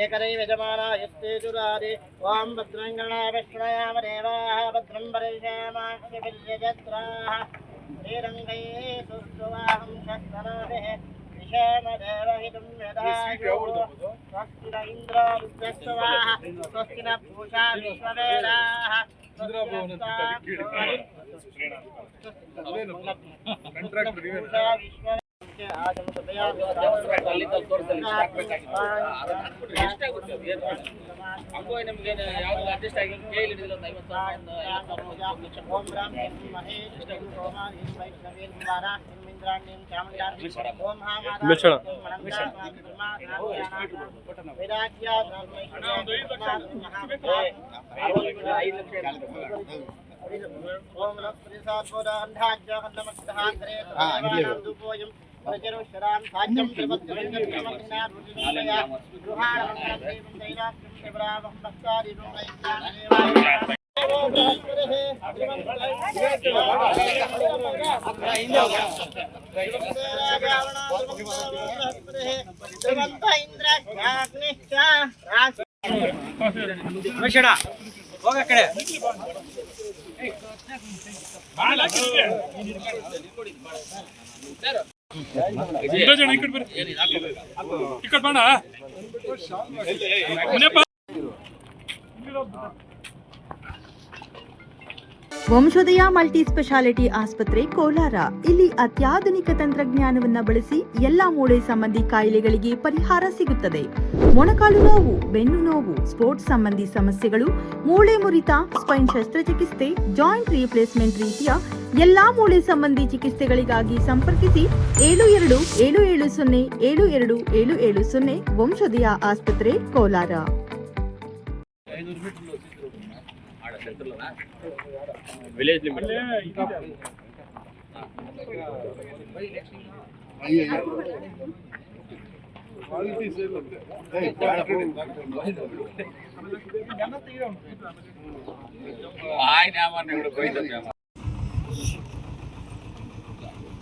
एकदैव यजमानायस्ते जुरादि ओं भद्रं गणावेक्षणायाम देवाः भद्रं परिश्यामाक्षभिर्यजत्राः श्रीरङ्गैः सुष्ठुवाहं शक्तनाभिः विषमदेवहितं यदायो स्वस्ति न इन्द्रो विश्वस्वाः स्वस्ति न पूषा विश्ववेदाः Rajarushram Sajam Trivatringamina Rudinaya Ruhanam Devam Dairakam Devaram Bhaktari Rumaya Vamshodaya multi speciality ಆಸ್ಪತ್ರೆ ಕೋಲಾರ. ಇಲ್ಲಿ ಅತ್ಯಾಧುನಿಕ ತಂತ್ರಜ್ಞಾನವನ್ನ ಬಳಸಿ ಎಲ್ಲಾ ಮೂಳೆ ಸಂಬಂಧಿ ಕಾಯಿಲೆಗಳಿಗೆ ಪರಿಹಾರ ಸಿಗುತ್ತದೆ. ಮೊಣಕಾಲು ನೋವು, ಬೆನ್ನು ನೋವು, ಸ್ಪೋರ್ಟ್ಸ್ ಸಂಬಂಧಿ ಸಮಸ್ಯೆಗಳು, ಮೂಳೆ ಮುರಿತ, ಸ್ಪೈನ್ ಶಸ್ತ್ರಚಿಕಿತ್ಸೆ, ಜಾಯಿಂಟ್ ರೀಪ್ಲೇಸ್ಮೆಂಟ್ ರೀತಿಯ ಎಲ್ಲಾ ಮೂಳೆ ಸಂಬಂಧಿ ಚಿಕಿತ್ಸೆಗಳಿಗಾಗಿ ಸಂಪರ್ಕಿಸಿ 7270727770 ವಂಶೋದಯ ಆಸ್ಪತ್ರೆ ಕೋಲಾರ. ವಿಲೇಜ್ ಲಿಮಿಟ್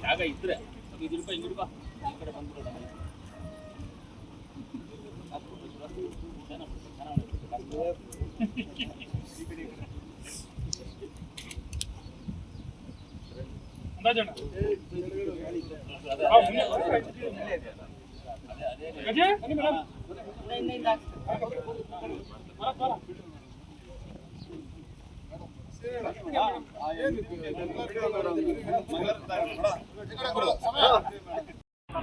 ಜಾಗ ಇದ್ರೆ ₹5 ಹಿಂಗಿಡ್ಬಾ ಈ ಕಡೆ ಬಂದ್ಬಿಡೋಣ.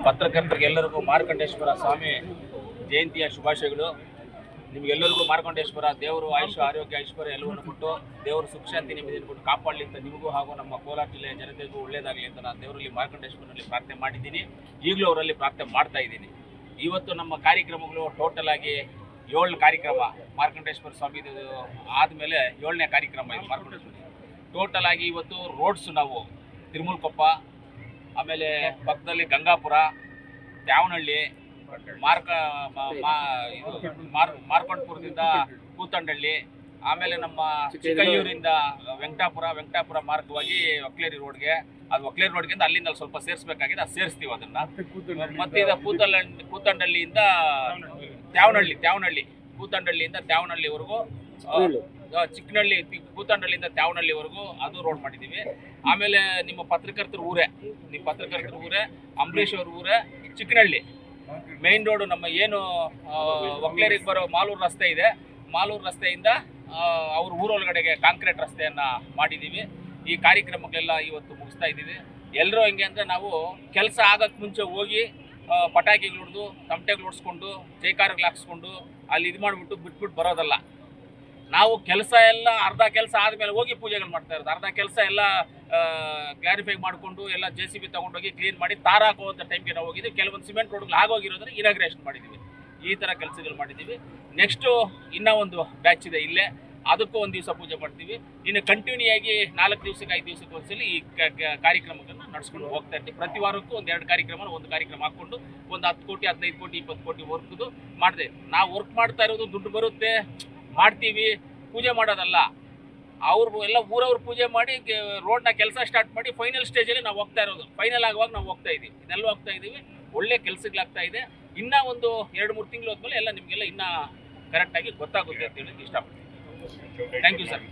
ಪತ್ರಕರ್ತರಿಗೆಲ್ಲರಿಗೂ ಮಾರ್ಕಂಡೇಶ್ವರ ಸ್ವಾಮಿ ಜಯಂತಿಯ ಶುಭಾಶಯಗಳು. ನಿಮಗೆಲ್ಲರಿಗೂ ಮಾರ್ಕಂಡೇಶ್ವರ ದೇವರು ಆಯುಷ್ಯ ಆರೋಗ್ಯ ಐಶ್ವರ್ಯ ಎಲ್ಲವನ್ನು ಕೊಟ್ಟು ದೇವರು ಸುಖ ಶಾಂತಿ ನೆಮ್ಮದಿಯನ್ನು ಕೊಟ್ಟು ಕಾಪಾಡಲಿ ಅಂತ ನಿಮಗೂ ಹಾಗೂ ನಮ್ಮ ಕೋಲಾರ ಜಿಲ್ಲೆಯ ಜನತೆಗೂ ಒಳ್ಳೆಯದಾಗಲಿ ಅಂತ ನಾನು ದೇವರಲ್ಲಿ ಮಾರ್ಕಂಡೇಶ್ವರನಲ್ಲಿ ಪ್ರಾರ್ಥನೆ ಮಾಡಿದ್ದೀನಿ. ಈಗಲೂ ಅವರಲ್ಲಿ ಪ್ರಾರ್ಥನೆ ಮಾಡ್ತಾ ಇದ್ದೀನಿ. ಇವತ್ತು ನಮ್ಮ ಕಾರ್ಯಕ್ರಮಗಳು ಟೋಟಲ್ ಆಗಿ 7 ಕಾರ್ಯಕ್ರಮ ಮಾರ್ಕಂಡೇಶ್ವರ ಸ್ವಾಮಿದು ಆದಮೇಲೆ 7ನೇ ಕಾರ್ಯಕ್ರಮ ಇದು ಮಾರ್ಕಂಡೇಶ್ವರ. ಟೋಟಲ್ ಆಗಿ ಇವತ್ತು ರೋಡ್ಸು ನಾವು ತಿರುಮಲಕೊಪ್ಪ, ಆಮೇಲೆ ಪಕ್ಕದಲ್ಲಿ ಗಂಗಾಪುರ, ತ್ಯಾವನಹಳ್ಳಿ, ಮಾರ್ಕೊಂಡ್ಪುರದಿಂದ ಕೂತಂಡಳ್ಳಿ, ಆಮೇಲೆ ನಮ್ಮ ಚಿಕ್ಕಯ್ಯೂರಿಂದ ವೆಂಕಟಾಪುರ ಮಾರ್ಗವಾಗಿ ಒಕ್ಲೇರಿ ರೋಡ್ಗೆ, ಅದು ಒಕ್ಲೇರಿ ರೋಡ್ಗಿಂತ ಅಲ್ಲಿಂದ ಸ್ವಲ್ಪ ಸೇರಿಸಬೇಕಾಗಿದೆ, ಅದು ಸೇರಿಸ್ತೀವಿ ಅದನ್ನು. ಮತ್ತೆ ಇದು ಕೂತಂಡಳ್ಳಿಯಿಂದ ತ್ಯಾವನಹಳ್ಳಿ ಕೂತಂಡಳ್ಳಿಯಿಂದ ತ್ಯಾವನಹಳ್ಳಿವರೆಗೂ, ಚಿಕ್ಕನಹಳ್ಳಿ ಕೂತಂಡಳ್ಳಿಯಿಂದ ತ್ಯಾವನಹಳ್ಳಿವರೆಗೂ ಅದು ರೋಡ್ ಮಾಡಿದ್ದೀವಿ. ಆಮೇಲೆ ನಿಮ್ಮ ಪತ್ರಕರ್ತರ ಊರೇ ಅಂಬರೀಷ್ ಅವ್ರ ಊರೇ ಚಿಕ್ಕನಹಳ್ಳಿ ಮೇನ್ ರೋಡು, ನಮ್ಮ ಏನು ಒಕ್ಲೇರಿಗೆ ಬರೋ ಮಾಲೂರು ರಸ್ತೆ ಇದೆ, ಮಾಲೂರು ರಸ್ತೆಯಿಂದ ಅವ್ರ ಊರೊಳಗಡೆಗೆ ಕಾಂಕ್ರೀಟ್ ರಸ್ತೆಯನ್ನು ಮಾಡಿದ್ದೀವಿ. ಈ ಕಾರ್ಯಕ್ರಮಗಳೆಲ್ಲ ಇವತ್ತು ಮುಗಿಸ್ತಾ ಇದ್ದೀವಿ. ಎಲ್ಲರೂ ಹೆಂಗೆ ಅಂದರೆ, ನಾವು ಕೆಲಸ ಆಗೋಕ್ಕೆ ಮುಂಚೆ ಹೋಗಿ ಪಟಾಕಿಗಳು ಹೊಡೆದು ತಮಟೆಗಳು ಹೊಡ್ಸ್ಕೊಂಡು ಜೈಕಾರಗಳು ಹಾಕ್ಸ್ಕೊಂಡು ಅಲ್ಲಿ ಇದು ಮಾಡಿಬಿಟ್ಟು ಬಿಟ್ಬಿಟ್ಟು ಬರೋದಲ್ಲ. ನಾವು ಕೆಲಸ ಎಲ್ಲ ಅರ್ಧ ಕೆಲಸ ಆದಮೇಲೆ ಹೋಗಿ ಪೂಜೆಗಳು ಮಾಡ್ತಾ ಇರೋದು. ಅರ್ಧ ಕೆಲಸ ಎಲ್ಲ ಕ್ಲಾರಿಫೈ ಮಾಡಿಕೊಂಡು ಎಲ್ಲ JCB ತೊಗೊಂಡೋಗಿ ಕ್ಲೀನ್ ಮಾಡಿ ತಾರ ಹಾಕುವಂಥ ಟೈಮ್ಗೆ ನಾವು ಹೋಗಿದ್ದೀವಿ. ಕೆಲವೊಂದು ಸಿಮೆಂಟ್ ರೋಡ್ಗಳು ಆಗೋಗಿರೋದ್ರೆ ಇನಾಗ್ರೇಷನ್ ಮಾಡಿದ್ದೀವಿ. ಈ ಥರ ಕೆಲಸಗಳು ಮಾಡಿದ್ದೀವಿ. ನೆಕ್ಸ್ಟು ಇನ್ನೂ ಒಂದು ಬ್ಯಾಚ್ ಇದೆ ಇಲ್ಲೇ, ಅದಕ್ಕೂ ಒಂದು ದಿವಸ ಪೂಜೆ ಮಾಡ್ತೀವಿ. ಇನ್ನು ಕಂಟಿನ್ಯೂ ಆಗಿ 4 ದಿವಸಕ್ಕೆ 5 ದಿವಸಕ್ಕೆ ಒಂದ್ಸಲಿ ಈ ಕಾರ್ಯಕ್ರಮಗಳನ್ನು ನಡೆಸ್ಕೊಂಡು ಹೋಗ್ತಾ ಇರ್ತೀವಿ. ಪ್ರತಿ ವಾರಕ್ಕೂ ಒಂದು 2 ಕಾರ್ಯಕ್ರಮ, ಒಂದು ಕಾರ್ಯಕ್ರಮ ಹಾಕ್ಕೊಂಡು ಒಂದು 10 ಕೋಟಿ 15 ಕೋಟಿ 20 ಕೋಟಿ ವರ್ಕ್ದು ಮಾಡಿದೆ. ನಾವು ವರ್ಕ್ ಮಾಡ್ತಾ ಇರೋದು ದುಡ್ಡು ಬರುತ್ತೆ ಮಾಡ್ತೀವಿ, ಪೂಜೆ ಮಾಡೋದಲ್ಲ. ಅವ್ರು ಎಲ್ಲ ಊರವ್ರು ಪೂಜೆ ಮಾಡಿ ರೋಡ್ನ ಕೆಲಸ ಸ್ಟಾರ್ಟ್ ಮಾಡಿ ಫೈನಲ್ ಸ್ಟೇಜಲ್ಲಿ ನಾವು ಹೋಗ್ತಾ ಇರೋದು. ಫೈನಲ್ ಆಗುವಾಗ ನಾವು ಹೋಗ್ತಾ ಇದ್ದೀವಿ, ಇದೆಲ್ಲ ಹೋಗ್ತಾ ಇದ್ದೀವಿ. ಒಳ್ಳೆ ಕೆಲಸಗಳಾಗ್ತಾ ಇದೆ. ಇನ್ನೂ ಒಂದು 2-3 ತಿಂಗಳು ಹೋದ್ಮೇಲೆ ಎಲ್ಲ ನಿಮಗೆಲ್ಲ ಇನ್ನೂ ಕರೆಕ್ಟಾಗಿ ಗೊತ್ತಾಗುತ್ತೆ ಅಂತ ಹೇಳೋಕ್ಕೆ ಇಷ್ಟಪಡ್ತೀನಿ. Thank you sir.